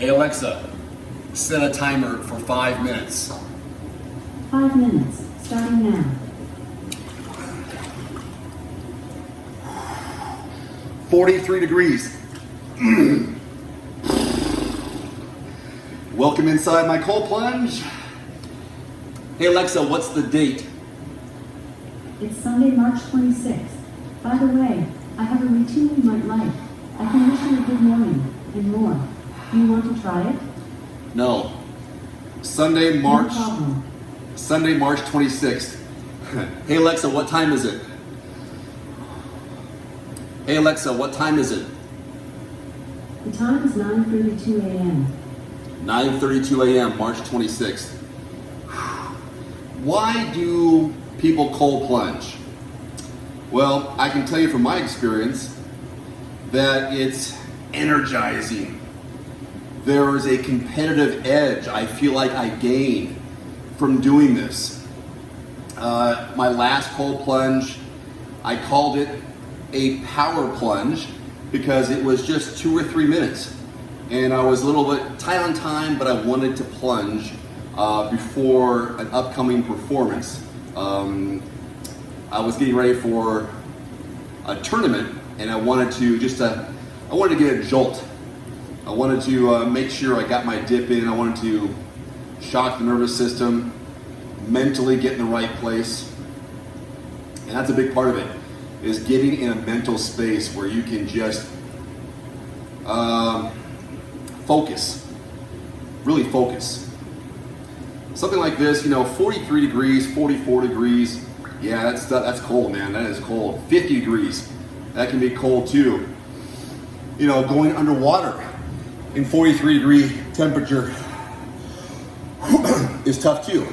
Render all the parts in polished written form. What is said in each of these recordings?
Hey Alexa, set a timer for 5 minutes. 5 minutes, starting now. 43 degrees. Welcome inside my cold plunge. Hey Alexa, what's the date? It's Sunday, March 26th. By the way, I have a routine you might like. I can wish you a good morning, and more. Do you want to try it? No. Sunday, March No problem. 26th. Hey Alexa, what time is it? Hey Alexa, what time is it? The time is 9:32 a.m. 9:32 a.m., March 26th. Why do people cold plunge? Well, I can tell you from my experience that it's energizing. There is a competitive edge I feel like I gain from doing this. My last cold plunge, I called it a power plunge because it was just 2 or 3 minutes. And I was a little bit tight on time, but I wanted to plunge before an upcoming performance. I was getting ready for a tournament, and I wanted to get a jolt. I wanted to make sure I got my dip in. I wanted to shock the nervous system, mentally get in the right place. And that's a big part of it, is getting in a mental space where you can just focus, really focus. Something like this, 43 degrees, 44 degrees, yeah, that's cold, man, that is cold. 50 degrees, that can be cold too. Going underwater in 43 degree temperature is tough too.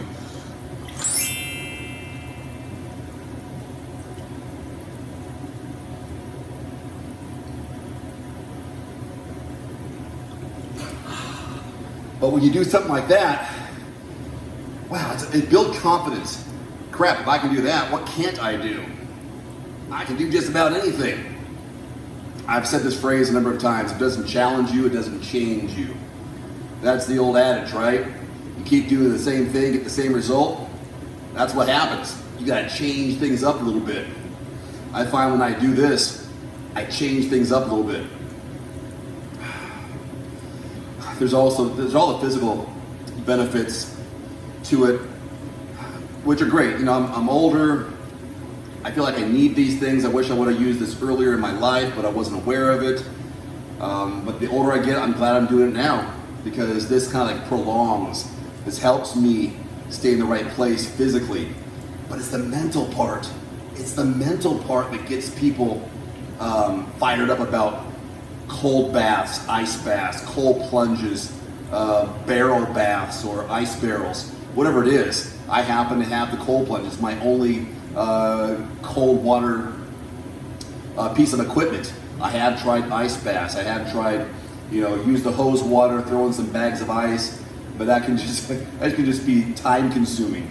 But when you do something like that, wow, it builds confidence. Crap, if I can do that, what can't I do? I can do just about anything. I've said this phrase a number of times. It doesn't challenge you, it doesn't change you. That's the old adage, right? You keep doing the same thing, get the same result. That's what happens. You gotta change things up a little bit. I find when I do this, I change things up a little bit. There's all the physical benefits to it, which are great. I'm older. I feel like I need these things. I wish I would have used this earlier in my life, but I wasn't aware of it. But the older I get, I'm glad I'm doing it now, because this kind of prolongs. This helps me stay in the right place physically. But it's the mental part. It's the mental part that gets people fired up about cold baths, ice baths, cold plunges, barrel baths or ice barrels, whatever it is. I happen to have the cold plunge. It's my only cold water piece of equipment. I have tried ice baths. I have tried, use the hose water, throw in some bags of ice, but that can just be time consuming.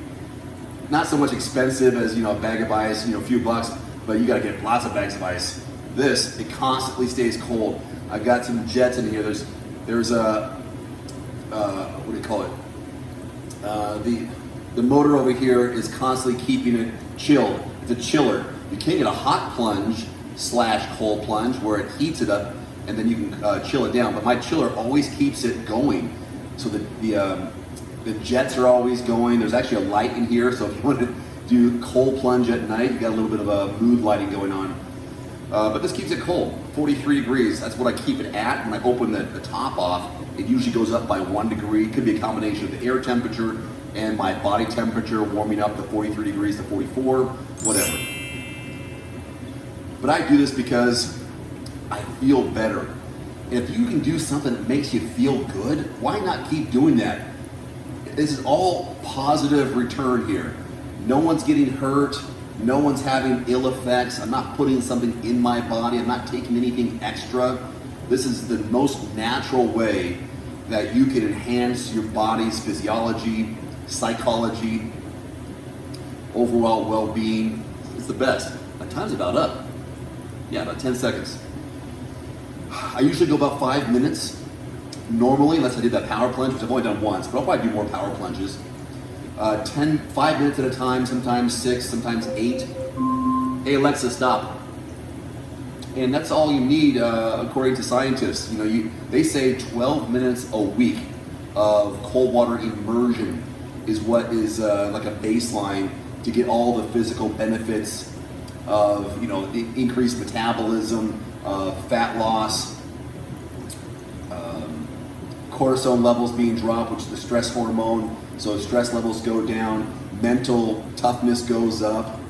Not so much expensive as a bag of ice, a few bucks, but you got to get lots of bags of ice. This, it constantly stays cold. I've got some jets in here. There's a what do you call it? The motor over here is constantly keeping it chilled. It's a chiller. You can get a hot plunge / cold plunge where it heats it up and then you can chill it down. But my chiller always keeps it going. So the jets are always going. There's actually a light in here, so if you want to do cold plunge at night, you got a little bit of a mood lighting going on. But this keeps it cold, 43 degrees. That's what I keep it at. When I open the top off, it usually goes up by 1 degree. It could be a combination of the air temperature and my body temperature warming up to 43 degrees to 44, whatever. But I do this because I feel better. And if you can do something that makes you feel good, why not keep doing that? This is all positive return here. No one's getting hurt. No one's having ill effects. I'm not putting something in my body. I'm not taking anything extra. This is the most natural way that you can enhance your body's physiology, psychology, overall well-being. It's the best. My time's about up. Yeah, about 10 seconds. I usually go about 5 minutes. Normally, unless I did that power plunge, which I've only done once, but I'll probably do more power plunges. 5 minutes at a time, sometimes 6, sometimes 8. Hey Alexa, stop. And that's all you need, according to scientists. They say 12 minutes a week of cold water immersion is what is like a baseline to get all the physical benefits of the increased metabolism, fat loss, cortisol levels being dropped, which is the stress hormone. So stress levels go down, mental toughness goes up,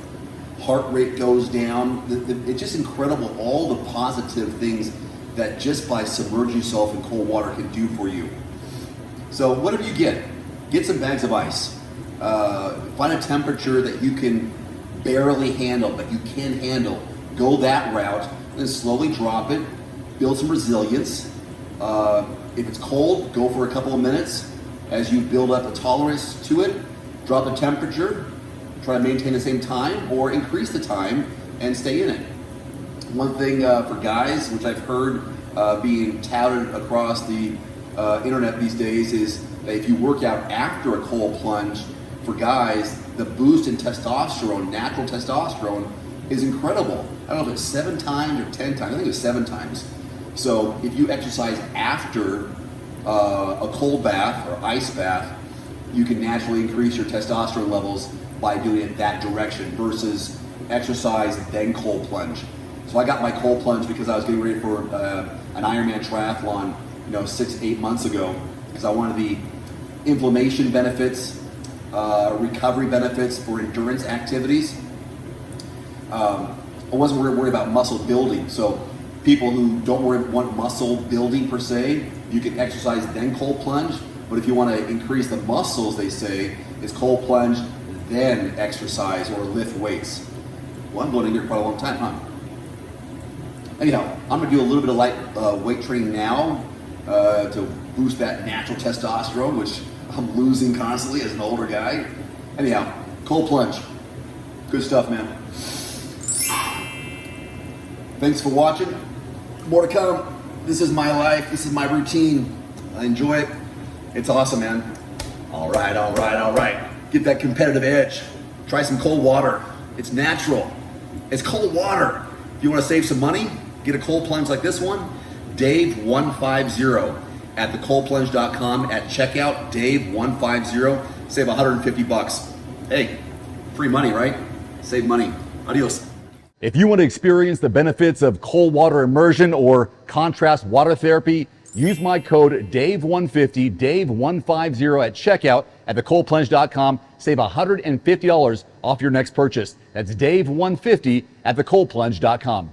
heart rate goes down. It's just incredible all the positive things that just by submerging yourself in cold water can do for you. So whatever you get some bags of ice. Find a temperature that you can barely handle, but you can handle. Go that route, and slowly drop it. Build some resilience. If it's cold, go for a couple of minutes. As you build up a tolerance to it, drop the temperature, try to maintain the same time, or increase the time and stay in it. One thing for guys, which I've heard being touted across the internet these days, is that if you work out after a cold plunge, for guys, the boost in testosterone, natural testosterone, is incredible. I don't know if it's 7 times or 10 times. I think it's 7 times. So if you exercise after a cold bath or ice bath, you can naturally increase your testosterone levels by doing it that direction versus exercise then cold plunge. So I got my cold plunge because I was getting ready for an Ironman triathlon 6-8 months ago, because I wanted the inflammation benefits, recovery benefits for endurance activities. I wasn't worried about muscle building. So people who don't want muscle building per se, you can exercise then cold plunge. But if you want to increase the muscles, they say, it's cold plunge, then exercise or lift weights. Well, I'm going in here quite a long time, huh? Anyhow, I'm going to do a little bit of light weight training now to boost that natural testosterone, which I'm losing constantly as an older guy. Anyhow, cold plunge. Good stuff, man. Thanks for watching. More to come. This is my life. This is my routine. I enjoy it. It's awesome, man. All right. Get that competitive edge. Try some cold water. It's natural. It's cold water. If you want to save some money, get a cold plunge like this one. Dave150 at thecoldplunge.com at checkout. Dave150. Save $150. Hey, free money, right? Save money. Adios. If you want to experience the benefits of cold water immersion or contrast water therapy, use my code DAVE150, Dave150 at checkout at thecoldplunge.com. Save $150 off your next purchase. That's Dave150 at thecoldplunge.com.